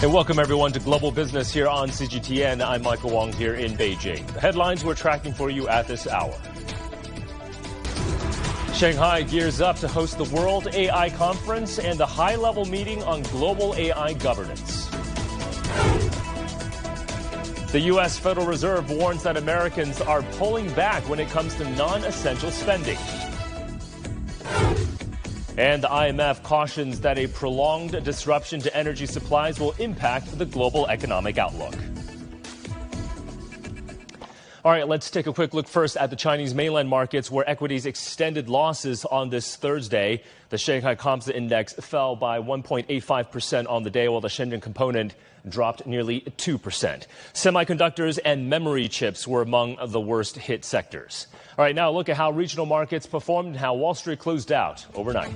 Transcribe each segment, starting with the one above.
And welcome everyone to Global Business here on CGTN. I'm Michael Wong here in Beijing. The headlines we're tracking for you at this hour. Shanghai gears up to host the World AI Conference and the high-level meeting on global AI governance. The U.S. Federal Reserve warns that Americans are pulling back when it comes to non-essential spending. And the IMF cautions that a prolonged disruption to energy supplies will impact the global economic outlook. All right, let's take a quick look first at the Chinese mainland markets, where equities extended losses on this Thursday. The Shanghai Composite Index fell by 1.85% on the day, while the Shenzhen component dropped nearly 2%. Semiconductors and memory chips were among the worst hit sectors. All right, now look at how regional markets performed and how Wall Street closed out overnight.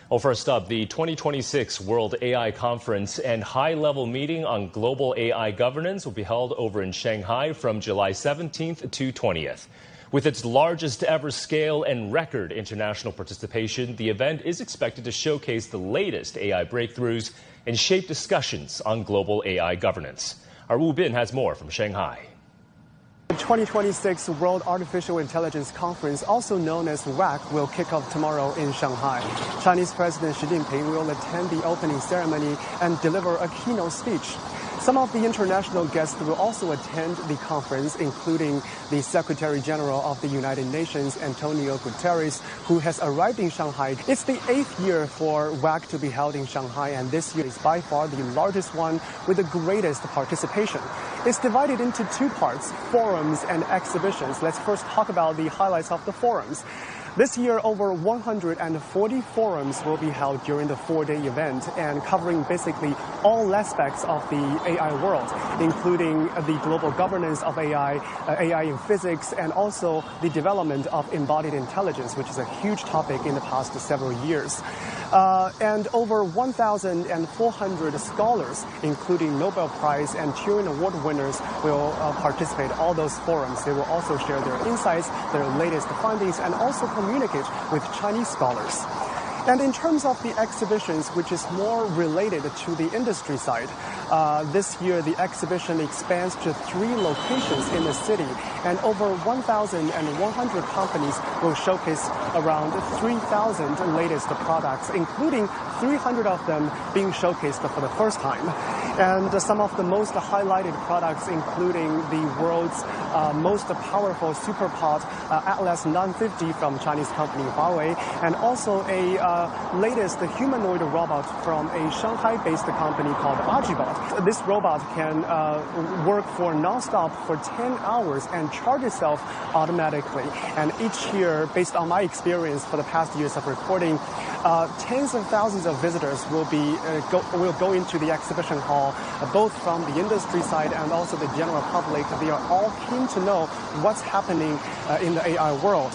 Well, first up, the 2026 World AI Conference and high-level meeting on global AI governance will be held over in Shanghai from July 17th to 20th. With its largest ever scale and record international participation, the event is expected to showcase the latest AI breakthroughs and shape discussions on global AI governance. Our Wu Bin has more from Shanghai. The 2026 World Artificial Intelligence Conference, also known as WAC, will kick off tomorrow in Shanghai. Chinese President Xi Jinping will attend the opening ceremony and deliver a keynote speech. Some of the international guests will also attend the conference, including the Secretary General of the United Nations, Antonio Guterres, who has arrived in Shanghai. It's the 8th year for WAC to be held in Shanghai, and this year is by far the largest one with the greatest participation. It's divided into two parts, forums and exhibitions. Let's first talk about the highlights of the forums. This year, over 140 forums will be held during the 4-day event and covering basically all aspects of the AI world, including the global governance of AI, AI in physics, and also the development of embodied intelligence, which is a huge topic in the past several years. And over 1,400 scholars, including Nobel Prize and Turing Award winners, will participate in all those forums. They will also share their insights, their latest findings, and also communicate with Chinese scholars. And in terms of the exhibitions, which is more related to the industry side, this year the exhibition expands to 3 locations in the city, and over 1,100 companies will showcase around 3,000 latest products, including 300 of them being showcased for the first time. And some of the most highlighted products, including the world's most powerful SuperPod Atlas 950 from Chinese company Huawei, and also a latest humanoid robot from a Shanghai-based company called Ajibot. This robot can work for non-stop for 10 hours and charge itself automatically. And each year, based on my experience for the past years of reporting, tens of thousands of visitors will go into the exhibition hall, both from the industry side and also the general public. They are all keen to know what's happening in the AI world.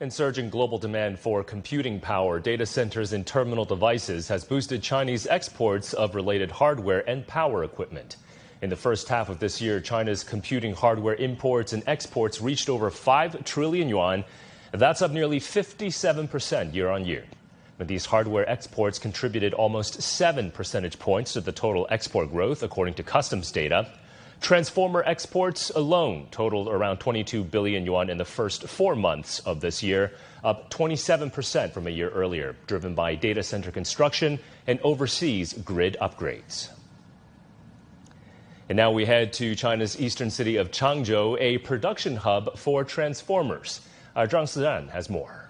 And surging global demand for computing power, data centers, and terminal devices has boosted Chinese exports of related hardware and power equipment. In the first half of this year, China's computing hardware imports and exports reached over 5 trillion yuan. That's up nearly 57% year on year. But these hardware exports contributed almost 7 percentage points to the total export growth, according to customs data. Transformer exports alone totaled around 22 billion yuan in the first 4 months of this year, up 27% from a year earlier, driven by data center construction and overseas grid upgrades. And now we head to China's eastern city of Changzhou, a production hub for transformers. Zhang Siran has more.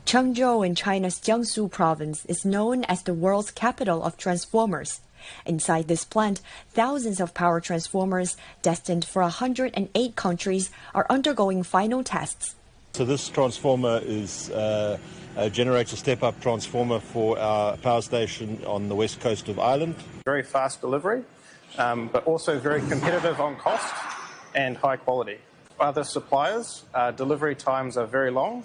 Changzhou in China's Jiangsu province is known as the world's capital of transformers. Inside this plant, thousands of power transformers destined for 108 countries are undergoing final tests. So this transformer generates a step-up transformer for our power station on the west coast of Ireland. Very fast delivery, but also very competitive on cost and high quality. Other suppliers, delivery times are very long.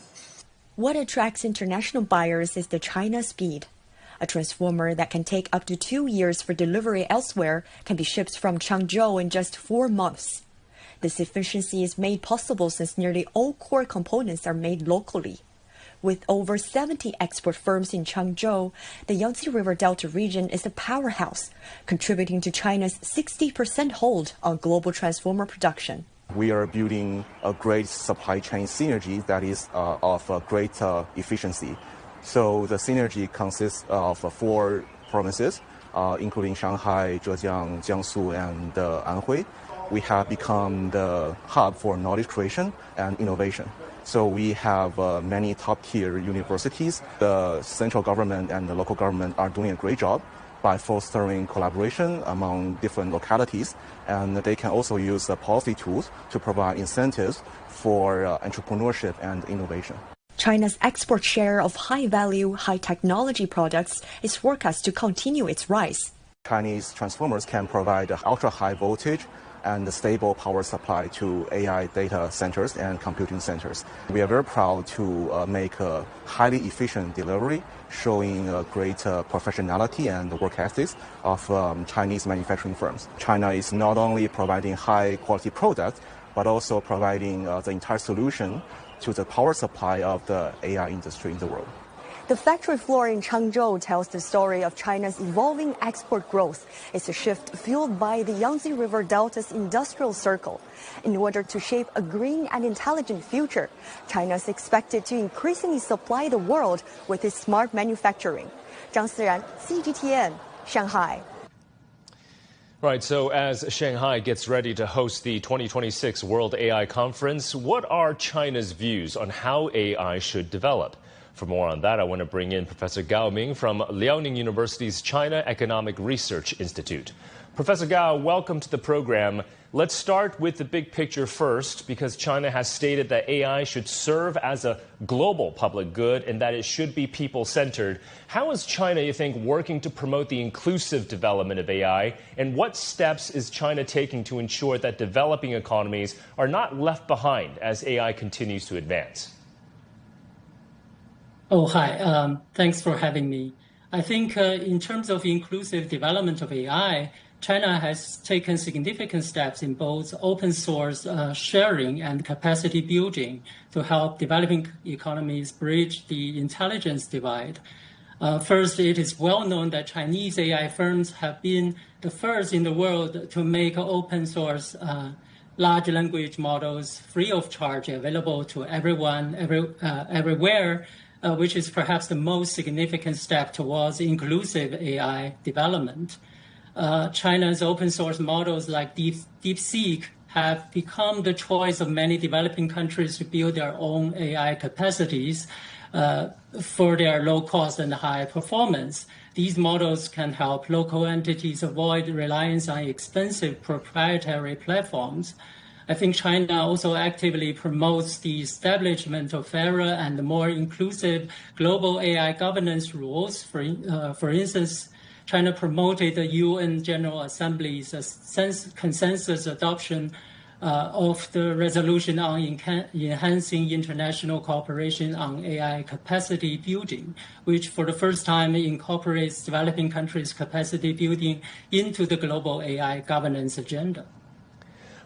What attracts international buyers is the China speed. A transformer that can take up to 2 years for delivery elsewhere can be shipped from Changzhou in just 4 months. This efficiency is made possible since nearly all core components are made locally. With over 70 export firms in Changzhou, the Yangtze River Delta region is a powerhouse, contributing to China's 60% hold on global transformer production. We are building a great supply chain synergy that is of great efficiency. So the synergy consists of 4 provinces, including Shanghai, Zhejiang, Jiangsu, and Anhui. We have become the hub for knowledge creation and innovation. So we have many top-tier universities. The central government and the local government are doing a great job by fostering collaboration among different localities, and they can also use policy tools to provide incentives for entrepreneurship and innovation. China's export share of high-value, high-technology products is forecast to continue its rise. Chinese transformers can provide ultra-high voltage and stable power supply to AI data centers and computing centers. We are very proud to make a highly efficient delivery, showing great professionality and work ethics of Chinese manufacturing firms. China is not only providing high-quality products, but also providing the entire solution to the power supply of the AI industry in the world. The factory floor in Changzhou tells the story of China's evolving export growth. It's a shift fueled by the Yangtze River Delta's industrial circle. In order to shape a green and intelligent future, China is expected to increasingly supply the world with its smart manufacturing. Zhang Siran, CGTN, Shanghai. Right, so as Shanghai gets ready to host the 2026 World AI Conference, what are China's views on how AI should develop? For more on that, I want to bring in Professor Gao Ming from Liaoning University's China Economic Research Institute. Professor Gao, welcome to the program. Let's start with the big picture first, because China has stated that AI should serve as a global public good and that it should be people-centered. How is China, you think, working to promote the inclusive development of AI? And what steps is China taking to ensure that developing economies are not left behind as AI continues to advance? Oh, hi. Thanks for having me. I think in terms of inclusive development of AI, China has taken significant steps in both open source sharing and capacity building to help developing economies bridge the intelligence divide. First, it is well known that Chinese AI firms have been the first in the world to make open source large language models free of charge available to everyone, everywhere, which is perhaps the most significant step towards inclusive AI development. China's open source models like DeepSeek have become the choice of many developing countries to build their own AI capacities for their low cost and high performance. These models can help local entities avoid reliance on expensive proprietary platforms. I think China also actively promotes the establishment of fairer and more inclusive global AI governance rules. For instance, China promoted the UN General Assembly's consensus adoption of the resolution on enhancing international cooperation on AI capacity building, which for the first time incorporates developing countries' capacity building into the global AI governance agenda.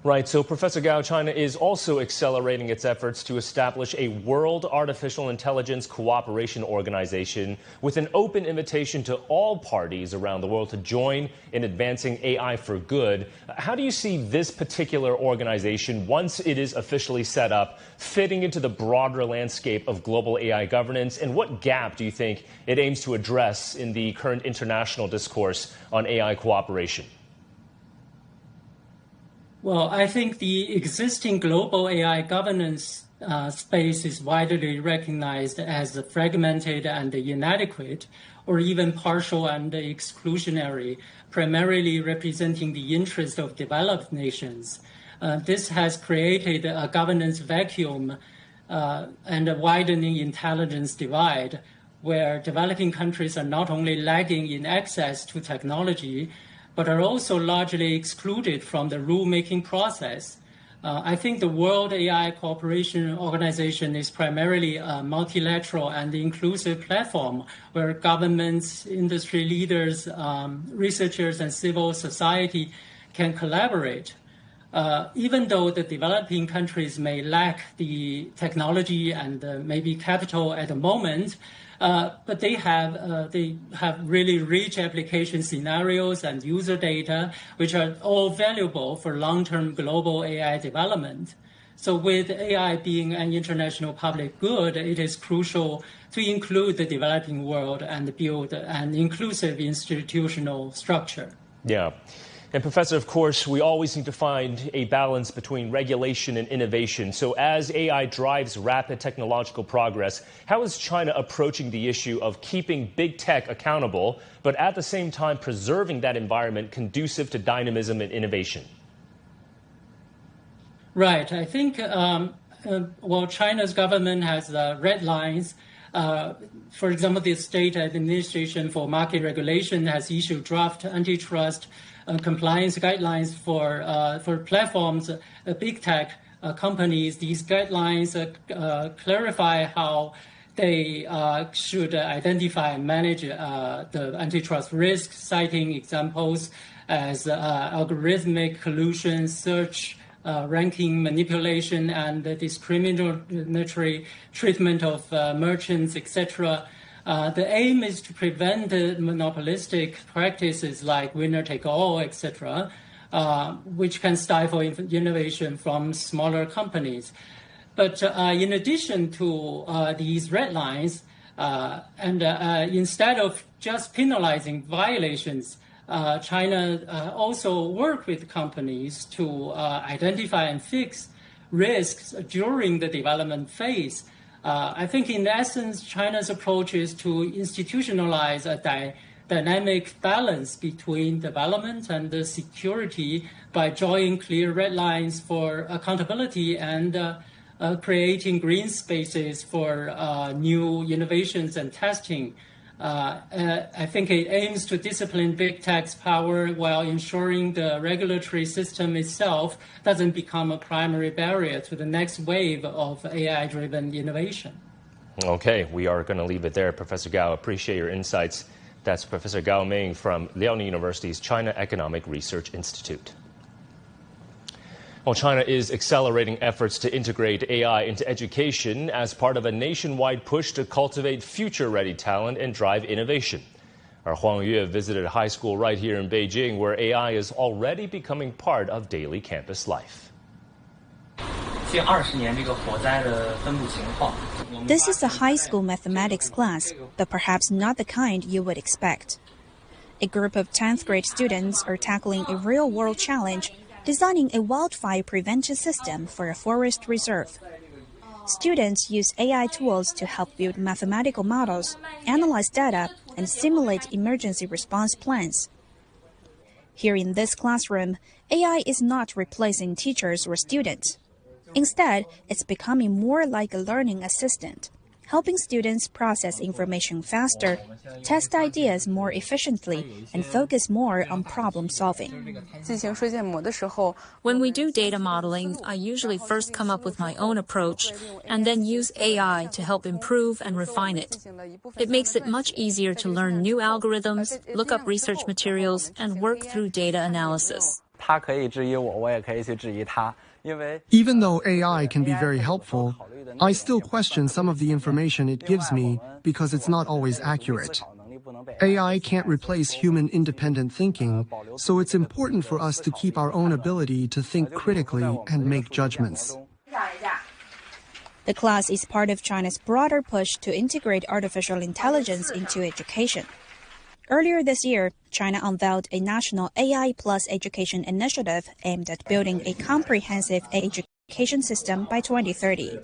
Right, so Professor Gao, China is also accelerating its efforts to establish a World Artificial Intelligence Cooperation Organization with an open invitation to all parties around the world to join in advancing AI for good. How do you see this particular organization, once it is officially set up, fitting into the broader landscape of global AI governance? And what gap do you think it aims to address in the current international discourse on AI cooperation? Well, I think the existing global AI governance space is widely recognized as fragmented and inadequate, or even partial and exclusionary, primarily representing the interests of developed nations. This has created a governance vacuum and a widening intelligence divide, where developing countries are not only lagging in access to technology, but are also largely excluded from the rule-making process. I think the World AI Cooperation Organization is primarily a multilateral and inclusive platform where governments, industry leaders, researchers, and civil society can collaborate. Even though the developing countries may lack the technology and maybe capital at the moment, but they have really rich application scenarios and user data, which are all valuable for long-term global AI development. So with AI being an international public good, it is crucial to include the developing world and build an inclusive institutional structure. Yeah. And Professor, of course, we always need to find a balance between regulation and innovation. So as AI drives rapid technological progress, how is China approaching the issue of keeping big tech accountable, but at the same time preserving that environment conducive to dynamism and innovation? Right. I think, China's government has red lines. For example, the State Administration for Market Regulation has issued draft antitrust compliance guidelines for platforms, big tech companies. These guidelines clarify how they should identify and manage the antitrust risk, citing examples as algorithmic collusion, search ranking manipulation, and discriminatory treatment of merchants, etc. The aim is to prevent monopolistic practices like winner-take-all, etc., which can stifle innovation from smaller companies. But in addition to these red lines, instead of just penalizing violations, China also work with companies to identify and fix risks during the development phase. I think in essence, China's approach is to institutionalize a dynamic balance between development and the security by drawing clear red lines for accountability and creating green spaces for new innovations and testing. I think it aims to discipline big tech's power while ensuring the regulatory system itself doesn't become a primary barrier to the next wave of AI-driven innovation. Okay, we are going to leave it there. Professor Gao, appreciate your insights. That's Professor Gao Ming from Liaoning University's China Economic Research Institute. Well, China is accelerating efforts to integrate AI into education as part of a nationwide push to cultivate future-ready talent and drive innovation. Our Huang Yue visited a high school right here in Beijing where AI is already becoming part of daily campus life. This is a high school mathematics class, but perhaps not the kind you would expect. A group of 10th grade students are tackling a real-world challenge, designing a wildfire prevention system for a forest reserve. Students use AI tools to help build mathematical models, analyze data, and simulate emergency response plans. Here in this classroom, AI is not replacing teachers or students. Instead, it's becoming more like a learning assistant, helping students process information faster, test ideas more efficiently, and focus more on problem solving. When we do data modeling, I usually first come up with my own approach and then use AI to help improve and refine it. It makes it much easier to learn new algorithms, look up research materials, and work through data analysis. Even though AI can be very helpful, I still question some of the information it gives me because it's not always accurate. AI can't replace human independent thinking, so it's important for us to keep our own ability to think critically and make judgments. The class is part of China's broader push to integrate artificial intelligence into education. Earlier this year, China unveiled a national AI plus education initiative aimed at building a comprehensive education system by 2030.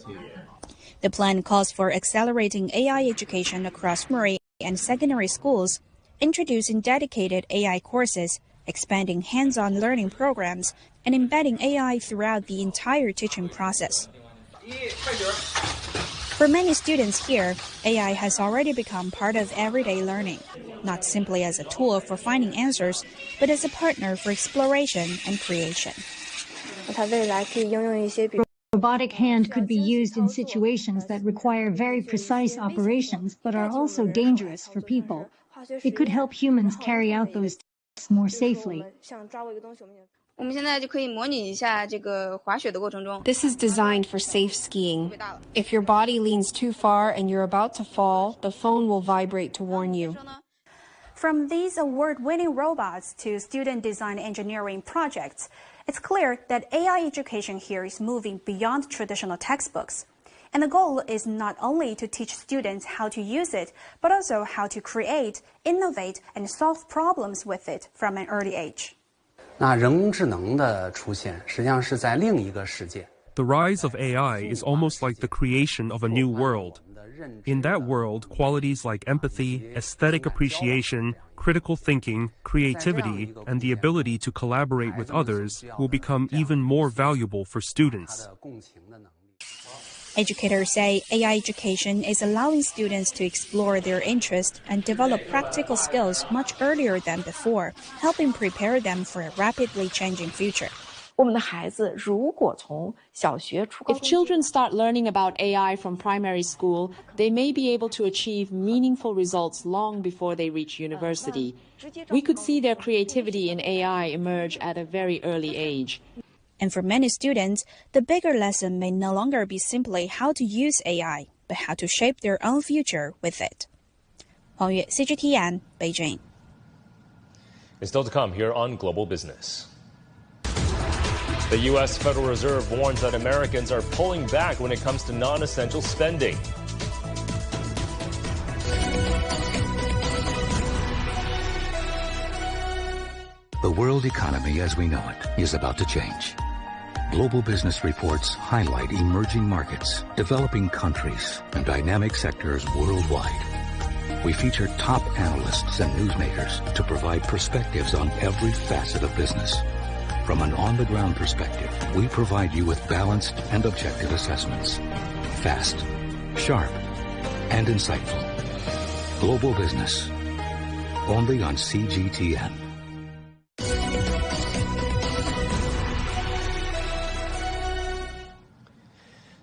The plan calls for accelerating AI education across primary and secondary schools, introducing dedicated AI courses, expanding hands-on learning programs, and embedding AI throughout the entire teaching process. For many students here, AI has already become part of everyday learning, not simply as a tool for finding answers, but as a partner for exploration and creation. Robotic hand could be used in situations that require very precise operations but are also dangerous for people. It could help humans carry out those tasks more safely. This is designed for safe skiing. If your body leans too far and you're about to fall, the phone will vibrate to warn you. From these award-winning robots to student design engineering projects, it's clear that AI education here is moving beyond traditional textbooks. And the goal is not only to teach students how to use it, but also how to create, innovate, and solve problems with it from an early age. The rise of AI is almost like the creation of a new world. In that world, qualities like empathy, aesthetic appreciation, critical thinking, creativity, and the ability to collaborate with others will become even more valuable for students. Educators say AI education is allowing students to explore their interests and develop practical skills much earlier than before, helping prepare them for a rapidly changing future. If children start learning about AI from primary school, they may be able to achieve meaningful results long before they reach university. We could see their creativity in AI emerge at a very early age. And for many students, the bigger lesson may no longer be simply how to use AI, but how to shape their own future with it. Huang Yue, CGTN, Beijing. And still to come here on Global Business. The U.S. Federal Reserve warns that Americans are pulling back when it comes to non-essential spending. The world economy as we know it is about to change. Global business reports highlight emerging markets, developing countries, and dynamic sectors worldwide. We feature top analysts and newsmakers to provide perspectives on every facet of business. From an on-the-ground perspective, we provide you with balanced and objective assessments. Fast, sharp, and insightful. Global Business. Only on CGTN.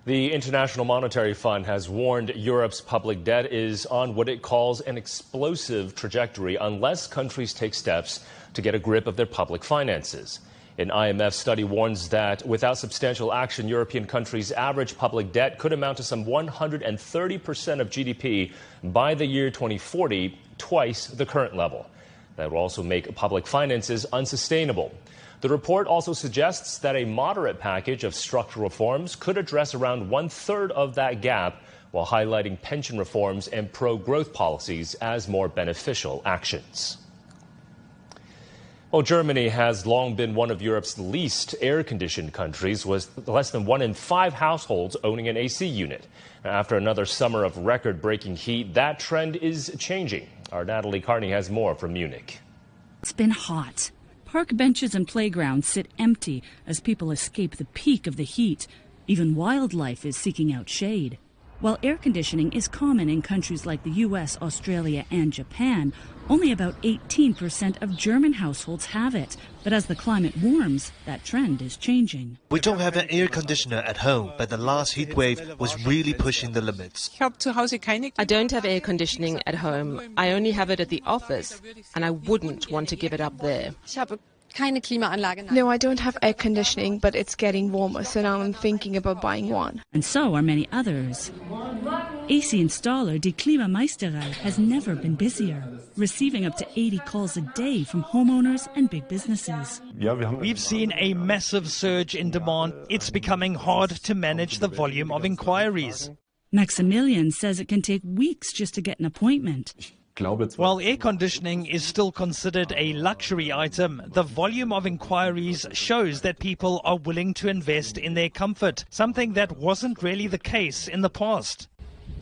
The International Monetary Fund has warned Europe's public debt is on what it calls an explosive trajectory unless countries take steps to get a grip of their public finances. An IMF study warns that without substantial action, European countries' average public debt could amount to some 130% of GDP by the year 2040, twice the current level. That will also make public finances unsustainable. The report also suggests that a moderate package of structural reforms could address around one-third of that gap, while highlighting pension reforms and pro-growth policies as more beneficial actions. Well, Germany has long been one of Europe's least air-conditioned countries, with less than 1 in 5 households owning an AC unit. After another summer of record-breaking heat, that trend is changing. Our Natalie Carney has more from Munich. It's been hot. Park benches and playgrounds sit empty as people escape the peak of the heat. Even wildlife is seeking out shade. While air conditioning is common in countries like the U.S., Australia, and Japan, only about 18% of German households have it. But as the climate warms, that trend is changing. We don't have an air conditioner at home, but the last heat wave was really pushing the limits. I don't have air conditioning at home. I only have it at the office, and I wouldn't want to give it up there. No, I don't have air conditioning, but it's getting warmer, so now I'm thinking about buying one. And so are many others. AC installer Die Klimameisterei has never been busier, receiving up to 80 calls a day from homeowners and big businesses. We've seen a massive surge in demand. It's becoming hard to manage the volume of inquiries. Maximilian says it can take weeks just to get an appointment. While air conditioning is still considered a luxury item, the volume of inquiries shows that people are willing to invest in their comfort, something that wasn't really the case in the past.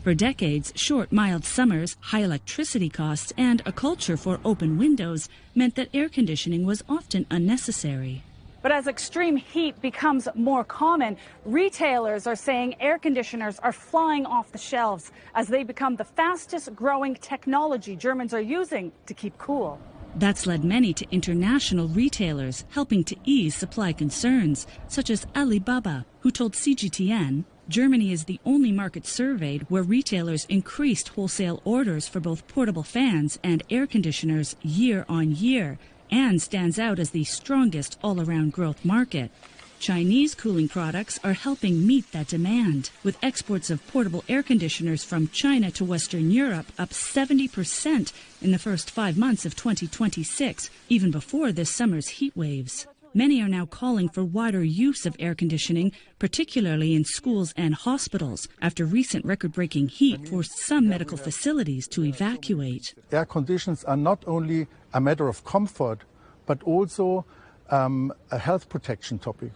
For decades, short, mild summers, high electricity costs, and a culture for open windows meant that air conditioning was often unnecessary. But as extreme heat becomes more common, retailers are saying air conditioners are flying off the shelves as they become the fastest growing technology Germans are using to keep cool. That's led many to international retailers, helping to ease supply concerns, such as Alibaba, who told CGTN Germany is the only market surveyed where retailers increased wholesale orders for both portable fans and air conditioners year on year, and stands out as the strongest all-around growth market. Chinese cooling products are helping meet that demand, with exports of portable air conditioners from China to Western Europe up 70% in the first 5 months of 2026, even before this summer's heat waves. Many are now calling for wider use of air conditioning, particularly in schools and hospitals, after recent record-breaking heat forced some medical facilities to evacuate. Air conditions are not only a matter of comfort, but also a health protection topic.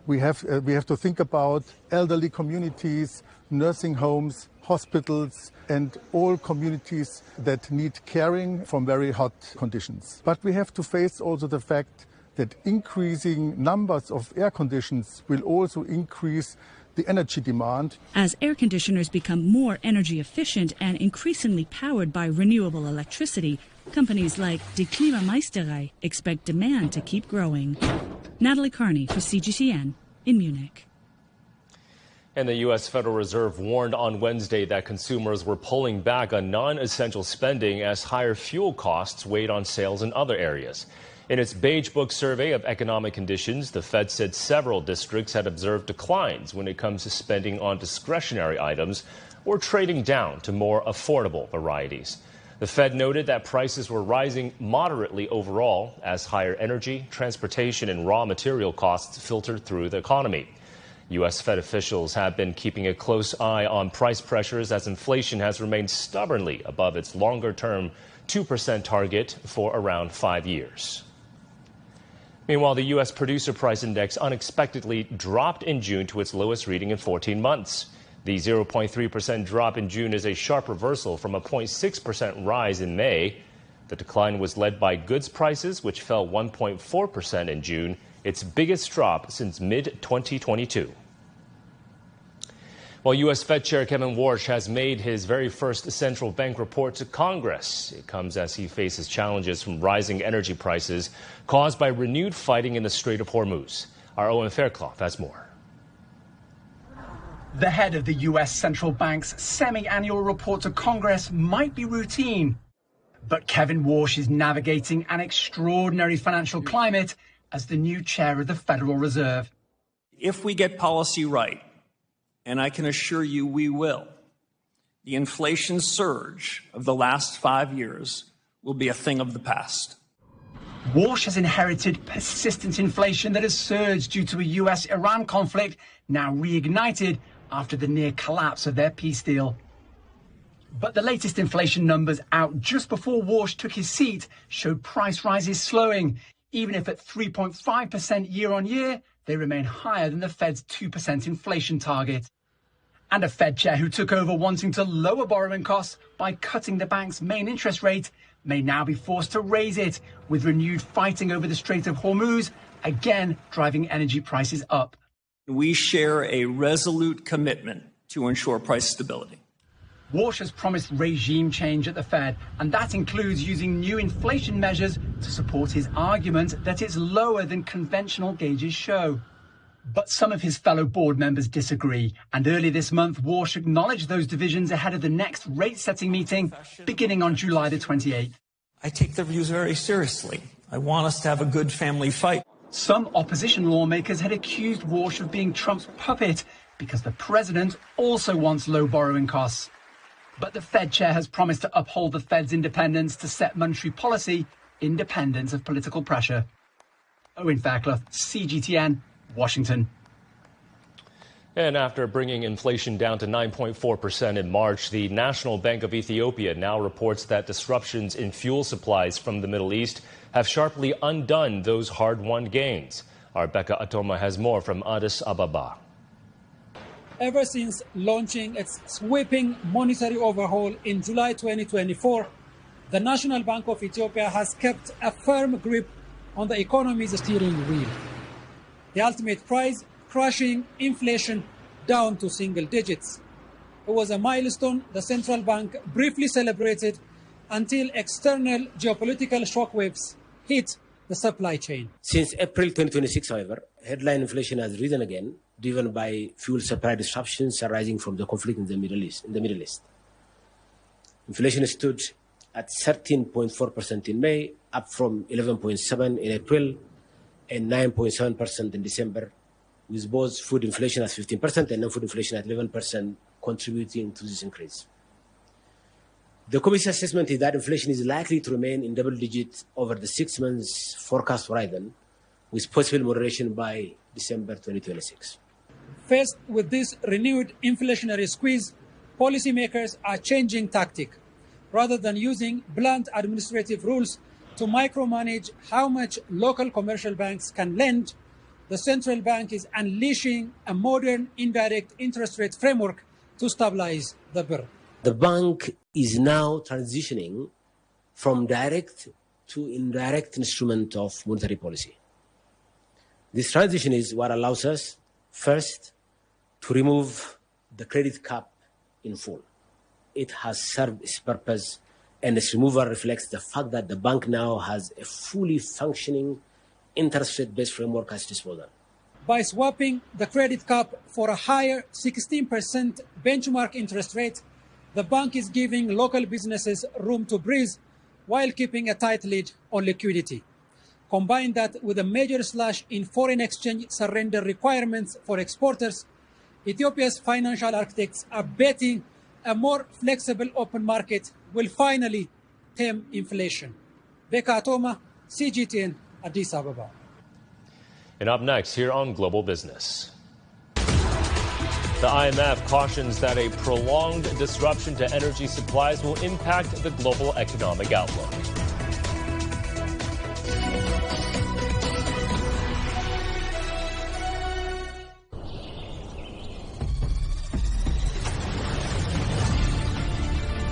We have to think about elderly communities, nursing homes, hospitals, and all communities that need caring from very hot conditions. But we have to face also the fact that increasing numbers of air conditions will also increase the energy demand. As air conditioners become more energy efficient and increasingly powered by renewable electricity, companies like Die Klimameisterei expect demand to keep growing. Natalie Carney for CGTN in Munich. And the U.S. Federal Reserve warned on Wednesday that consumers were pulling back on non-essential spending as higher fuel costs weighed on sales in other areas. In its Beige Book survey of economic conditions, the Fed said several districts had observed declines when it comes to spending on discretionary items or trading down to more affordable varieties. The Fed noted that prices were rising moderately overall as higher energy, transportation, and raw material costs filtered through the economy. U.S. Fed officials have been keeping a close eye on price pressures as inflation has remained stubbornly above its longer-term 2% target for around 5 years. Meanwhile, the U.S. Producer Price Index unexpectedly dropped in June to its lowest reading in 14 months. The 0.3% drop in June is a sharp reversal from a 0.6% rise in May. The decline was led by goods prices, which fell 1.4% in June, its biggest drop since mid-2022. While U.S. Fed Chair Kevin Warsh has made his very first central bank report to Congress. It comes as he faces challenges from rising energy prices caused by renewed fighting in the Strait of Hormuz. Our Owen Fairclough has more. The head of the U.S. Central Bank's semi-annual report to Congress might be routine, but Kevin Warsh is navigating an extraordinary financial climate as the new chair of the Federal Reserve. If we get policy right, and I can assure you we will, the inflation surge of the last 5 years will be a thing of the past. Warsh has inherited persistent inflation that has surged due to a U.S.-Iran conflict now reignited after the near collapse of their peace deal. But the latest inflation numbers out just before Warsh took his seat showed price rises slowing. Even if at 3.5% year on year, they remain higher than the Fed's 2% inflation target. And a Fed chair who took over wanting to lower borrowing costs by cutting the bank's main interest rate may now be forced to raise it, with renewed fighting over the Strait of Hormuz again driving energy prices up. We share a resolute commitment to ensure price stability. Warsh has promised regime change at the Fed, and that includes using new inflation measures to support his argument that it's lower than conventional gauges show. But some of his fellow board members disagree, and earlier this month, Warsh acknowledged those divisions ahead of the next rate-setting meeting beginning on July the 28th. I take their views very seriously. I want us to have a good family fight. Some opposition lawmakers had accused Warsh of being Trump's puppet because the president also wants low borrowing costs. But the Fed chair has promised to uphold the Fed's independence to set monetary policy independent of political pressure. Owen Fairclough, CGTN, Washington. And after bringing inflation down to 9.4% in March, the National Bank of Ethiopia now reports that disruptions in fuel supplies from the Middle East have sharply undone those hard-won gains. Our Becca Atoma has more from Addis Ababa. Ever since launching its sweeping monetary overhaul in July 2024, the National Bank of Ethiopia has kept a firm grip on the economy's steering wheel. The ultimate prize, crushing inflation down to single digits. It was a milestone the central bank briefly celebrated until external geopolitical shockwaves hit the supply chain. Since April 2026, however, headline inflation has risen again, driven by fuel supply disruptions arising from the conflict in the Middle East. Inflation stood at 13.4% in May, up from 11.7% in April and 9.7% in December, with both food inflation at 15% and non-food inflation at 11% contributing to this increase. The Commission's assessment is that inflation is likely to remain in double digits over the 6 months forecast horizon, with possible moderation by December 2026. Faced with this renewed inflationary squeeze, policymakers are changing tactic. Rather than using blunt administrative rules to micromanage how much local commercial banks can lend, the central bank is unleashing a modern indirect interest rate framework to stabilize the birr. The bank is now transitioning from direct to indirect instrument of monetary policy. This transition is what allows us, first, to remove the credit cap in full. It has served its purpose, and its removal reflects the fact that the bank now has a fully functioning interest rate-based framework at its disposal. By swapping the credit cap for a higher 16% benchmark interest rate, the bank is giving local businesses room to breathe while keeping a tight lid on liquidity. Combine that with a major slash in foreign exchange surrender requirements for exporters, Ethiopia's financial architects are betting a more flexible open market will finally tame inflation. Beka Atoma, CGTN, Addis Ababa. And up next, here on Global Business. The IMF cautions that a prolonged disruption to energy supplies will impact the global economic outlook.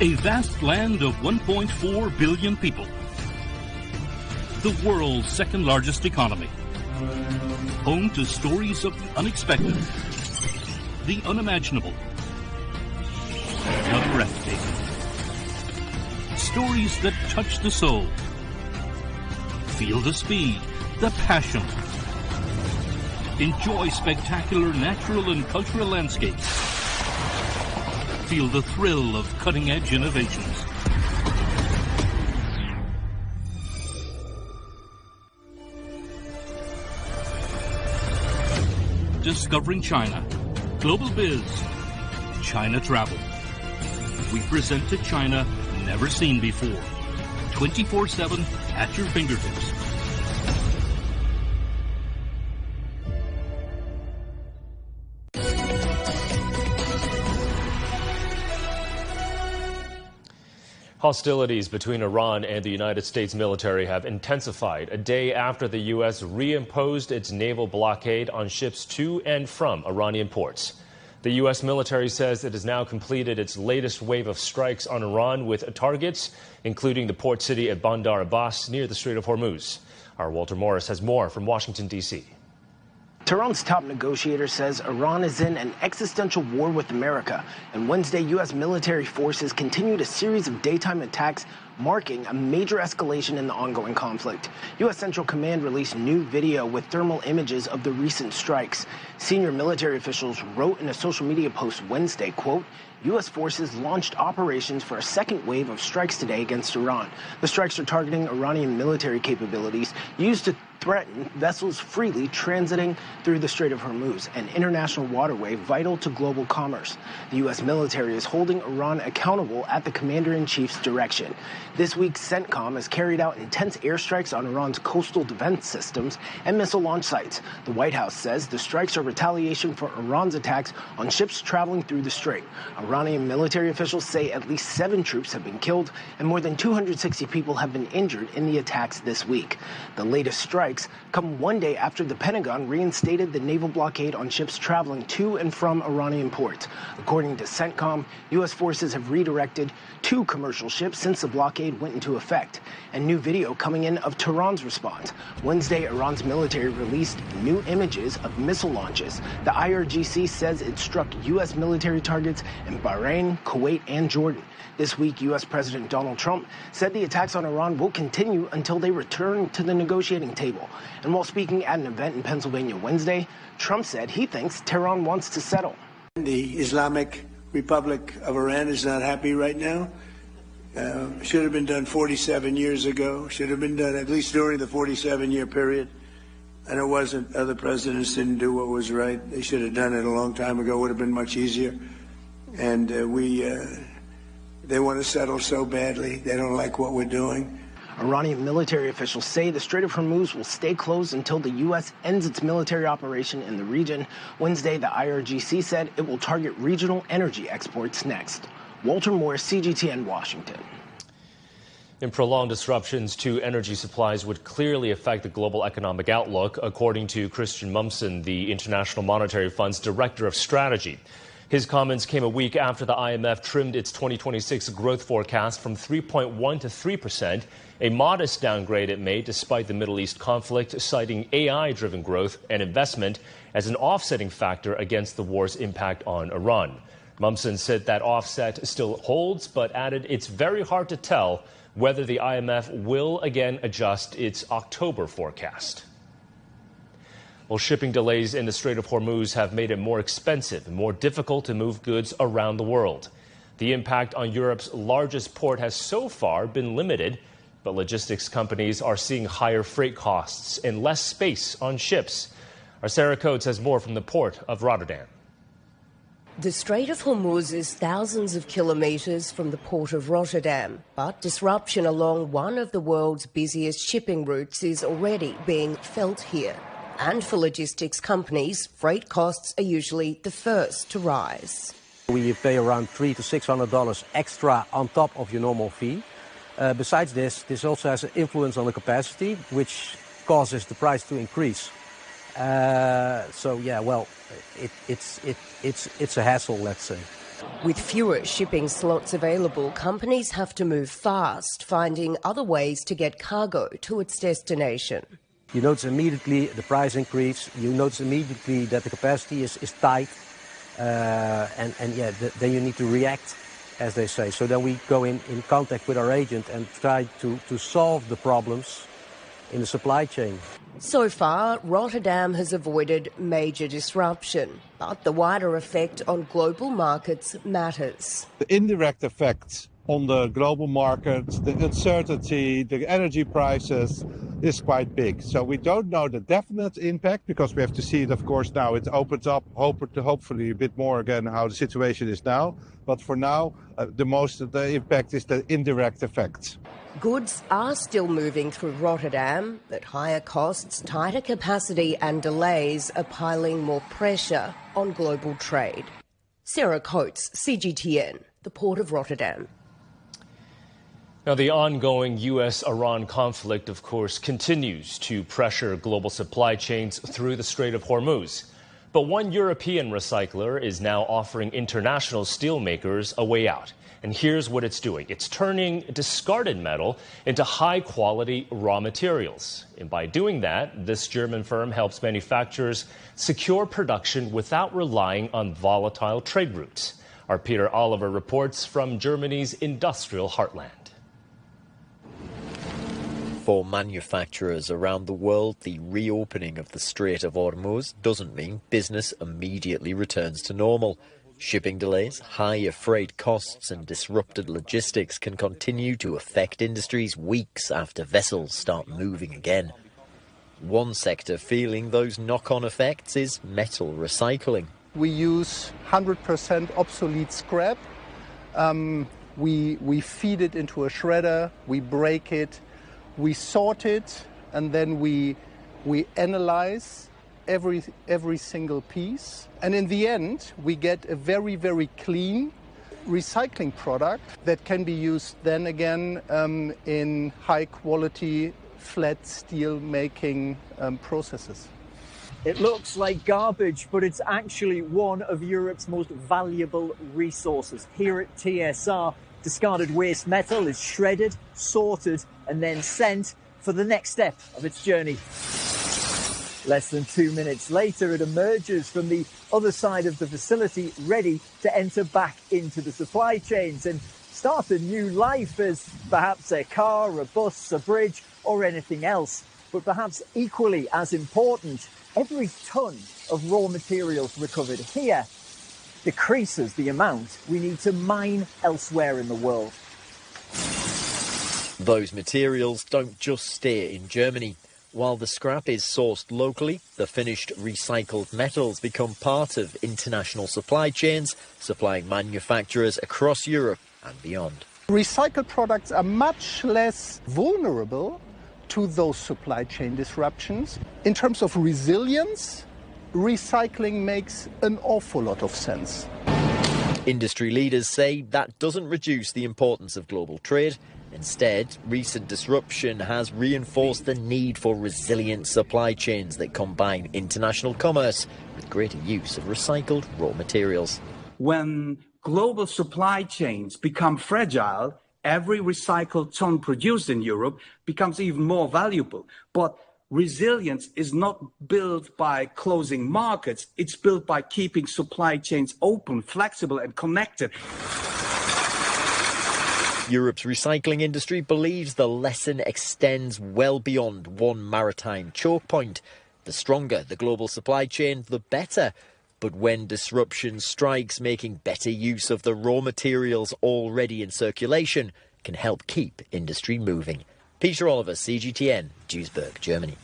A vast land of 1.4 billion people. The world's second largest economy. Home to stories of the unexpected, the unimaginable, the breathtaking. Stories that touch the soul. Feel the speed, the passion. Enjoy spectacular natural and cultural landscapes. Feel the thrill of cutting-edge innovations. Discovering China. Global Biz. China Travel. We present to China never seen before. 24/7 at your fingertips. Hostilities between Iran and the United States military have intensified a day after the U.S. reimposed its naval blockade on ships to and from Iranian ports. The U.S. military says it has now completed its latest wave of strikes on Iran with targets, including the port city of Bandar Abbas near the Strait of Hormuz. Our Walter Morris has more from Washington, D.C. Tehran's top negotiator says Iran is in an existential war with America, and Wednesday, U.S. military forces continued a series of daytime attacks, marking a major escalation in the ongoing conflict. U.S. Central Command released new video with thermal images of the recent strikes. Senior military officials wrote in a social media post Wednesday, quote, U.S. forces launched operations for a second wave of strikes today against Iran. The strikes are targeting Iranian military capabilities used to threaten vessels freely transiting through the Strait of Hormuz, an international waterway vital to global commerce. The U.S. military is holding Iran accountable at the commander-in-chief's direction. This week, CENTCOM has carried out intense airstrikes on Iran's coastal defense systems and missile launch sites. The White House says the strikes are retaliation for Iran's attacks on ships traveling through the strait. Iranian military officials say at least 7 troops have been killed and more than 260 people have been injured in the attacks this week. The latest strikes come one day after the Pentagon reinstated the naval blockade on ships traveling to and from Iranian ports. According to CENTCOM, U.S. forces have redirected 2 commercial ships since the blockade blockade went into effect, and new video coming in of Tehran's response. Wednesday, Iran's military released new images of missile launches. The IRGC says it struck U.S. military targets in Bahrain, Kuwait, and Jordan. This week, U.S. President Donald Trump said the attacks on Iran will continue until they return to the negotiating table. And while speaking at an event in Pennsylvania Wednesday, Trump said he thinks Tehran wants to settle. The Islamic Republic of Iran is not happy right now. Should have been done 47 years ago. Should have been done at least during the 47-year period. And it wasn't. Other presidents didn't do what was right. They should have done it a long time ago. It would have been much easier. And they want to settle so badly. They don't like what we're doing. Iranian military officials say the Strait of Hormuz will stay closed until the U.S. ends its military operation in the region. Wednesday, the IRGC said it will target regional energy exports next. Walter Morris, CGTN, Washington. And prolonged disruptions to energy supplies would clearly affect the global economic outlook, according to Christian Mumsen, the International Monetary Fund's Director of Strategy. His comments came a week after the IMF trimmed its 2026 growth forecast from 3.1% to 3%, a modest downgrade it made despite the Middle East conflict, citing AI-driven growth and investment as an offsetting factor against the war's impact on Iran. Mumsen said that offset still holds, but added it's very hard to tell whether the IMF will again adjust its October forecast. Well, shipping delays in the Strait of Hormuz have made it more expensive and more difficult to move goods around the world. The impact on Europe's largest port has so far been limited, but logistics companies are seeing higher freight costs and less space on ships. Our Sarah Coates has more from the port of Rotterdam. The Strait of Hormuz is thousands of kilometres from the port of Rotterdam, but disruption along one of the world's busiest shipping routes is already being felt here. And for logistics companies, freight costs are usually the first to rise. We pay around $300 to $600 extra on top of your normal fee. Besides this also has an influence on the capacity, which causes the price to increase. It's a hassle, let's say. With fewer shipping slots available, companies have to move fast, finding other ways to get cargo to its destination. You notice immediately the price increase. You notice immediately that the capacity is tight. Then you need to react, as they say. So then we go in contact with our agent and try to solve the problems in the supply chain. So far, Rotterdam has avoided major disruption, but the wider effect on global markets matters. The indirect effects on the global markets, the uncertainty, the energy prices is quite big. So we don't know the definite impact because we have to see it, of course, now it opens up hopefully a bit more again how the situation is now. But for now, the impact is the indirect effects. Goods are still moving through Rotterdam, but higher costs, tighter capacity and delays are piling more pressure on global trade. Sarah Coates, CGTN, the Port of Rotterdam. Now, the ongoing U.S.-Iran conflict, of course, continues to pressure global supply chains through the Strait of Hormuz. But one European recycler is now offering international steelmakers a way out. And here's what it's doing. It's turning discarded metal into high-quality raw materials. And by doing that, this German firm helps manufacturers secure production without relying on volatile trade routes. Our Peter Oliver reports from Germany's industrial heartland. For manufacturers around the world, the reopening of the Strait of Hormuz doesn't mean business immediately returns to normal. Shipping delays, higher freight costs and disrupted logistics can continue to affect industries weeks after vessels start moving again. One sector feeling those knock-on effects is metal recycling. We use 100% obsolete scrap. We feed it into a shredder, we break it, we sort it, and then we analyze every single piece. And in the end, we get a very, very clean recycling product that can be used then again in high-quality flat steel making processes. It looks like garbage, but it's actually one of Europe's most valuable resources. Here at TSR, Discarded waste metal is shredded, sorted, and then sent for the next step of its journey. Less than 2 minutes later, it emerges from the other side of the facility, ready to enter back into the supply chains and start a new life as perhaps a car, a bus, a bridge, or anything else. But perhaps equally as important, every ton of raw materials recovered here decreases the amount we need to mine elsewhere in the world. Those materials don't just stay in Germany. While the scrap is sourced locally, the finished recycled metals become part of international supply chains, supplying manufacturers across Europe and beyond. Recycled products are much less vulnerable to those supply chain disruptions. In terms of resilience, recycling makes an awful lot of sense. Industry leaders say that doesn't reduce the importance of global trade. Instead, recent disruption has reinforced the need for resilient supply chains that combine international commerce with greater use of recycled raw materials. When global supply chains become fragile, every recycled ton produced in Europe becomes even more valuable. But resilience is not built by closing markets, it's built by keeping supply chains open, flexible and connected. Europe's recycling industry believes the lesson extends well beyond one maritime choke point. The stronger the global supply chain, the better. But when disruption strikes, making better use of the raw materials already in circulation can help keep industry moving. Peter Oliver, CGTN, Duisburg, Germany.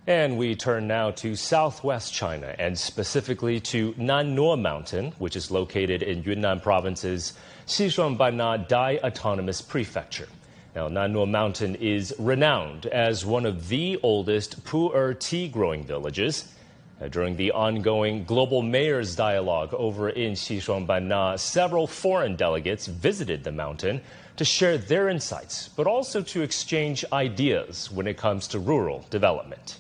And we turn now to southwest China, and specifically to Nannuo Mountain, which is located in Yunnan Province's Xishuangbanna Dai Autonomous Prefecture. Now, Nannuo Mountain is renowned as one of the oldest pu'er tea growing villages. During the ongoing Global Mayors Dialogue over in Xishuangbanna, several foreign delegates visited the mountain to share their insights, but also to exchange ideas when it comes to rural development.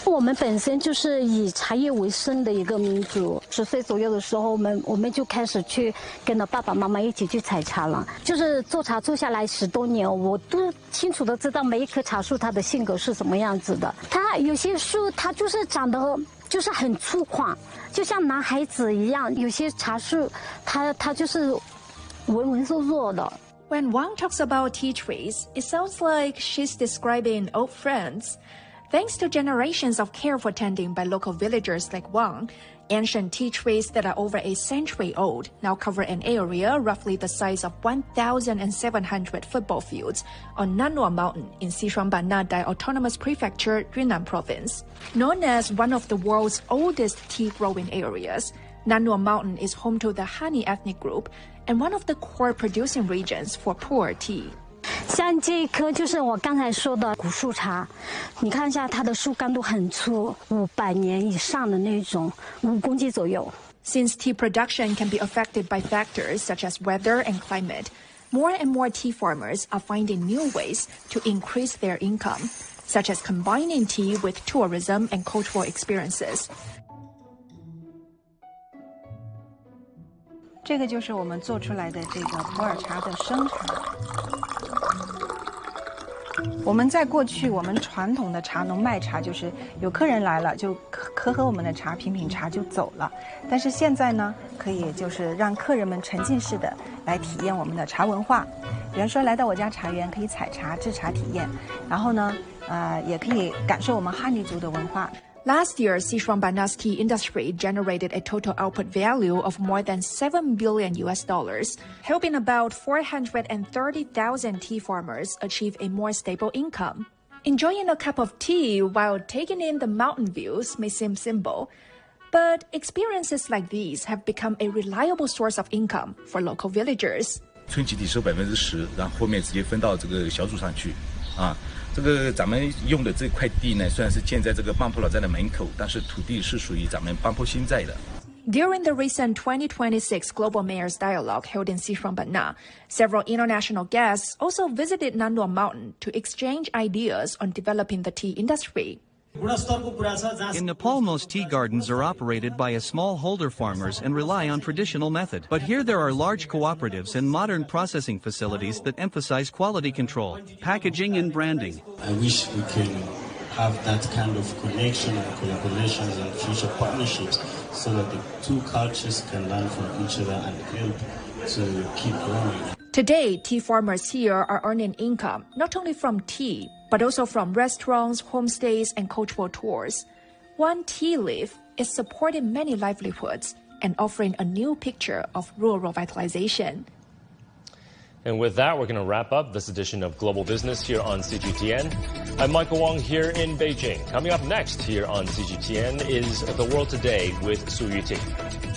我们本身就是以茶叶为生的一个民族。10岁左右的时候，我们就开始去跟着爸爸妈妈一起去采茶了。就是做茶做下来10多年，我都清楚的知道每一棵茶树它的性格是什么样子的。它有些树它就是长得就是很粗犷，就像男孩子一样；有些茶树它就是文文弱弱的。When Wang talks about tea trees, it sounds like she's describing old friends. Thanks to generations of careful tending by local villagers like Wang, ancient tea trees that are over a century old now cover an area roughly the size of 1,700 football fields on Nannuo Mountain in Xishuangbanna Dai Autonomous Prefecture, Yunnan Province. Known as one of the world's oldest tea-growing areas, Nannuo Mountain is home to the Han ethnic group and one of the core producing regions for pu'er tea. 像这一棵就是我刚才说的古树茶，你看一下它的树干都很粗，500年以上的那种，5公斤左右。Since tea production can be affected by factors such as weather and climate, more and more tea farmers are finding new ways to increase their income, such as combining tea with tourism and cultural experiences. 这个就是我们做出来的这个普洱茶的生茶。我们在过去，我们传统的茶农卖茶就是有客人来了就喝我们的茶，品品茶就走了。但是现在呢，可以就是让客人们沉浸式的来体验我们的茶文化。比如说来到我家茶园可以采茶、制茶体验，然后呢，也可以感受我们哈尼族的文化。Last year, Xishuangbanna's tea industry generated a total output value of more than $7 billion, helping about 430,000 tea farmers achieve a more stable income. Enjoying a cup of tea while taking in the mountain views may seem simple, but experiences like these have become a reliable source of income for local villagers. 春集体收10%，然后后面直接分到这个小组上去，啊。 这个咱们用的这块地呢，虽然是建在这个半坡老寨的门口，但是土地是属于咱们半坡新寨的。During the recent 2026 Global Mayors Dialogue held in Xishuangbanna, several international guests also visited Nannuo Mountain to exchange ideas on developing the tea industry. In Nepal, most tea gardens are operated by a smallholder farmers and rely on traditional method. But here there are large cooperatives and modern processing facilities that emphasize quality control, packaging and branding. I wish we can have that kind of connection and collaborations and future partnerships so that the two cultures can learn from each other and help to keep growing. Today, tea farmers here are earning income not only from tea, but also from restaurants, homestays, and cultural tours. One tea leaf is supporting many livelihoods and offering a new picture of rural revitalization. And with that, we're going to wrap up this edition of Global Business here on CGTN. I'm Michael Wong here in Beijing. Coming up next here on CGTN is The World Today with Su Yuting.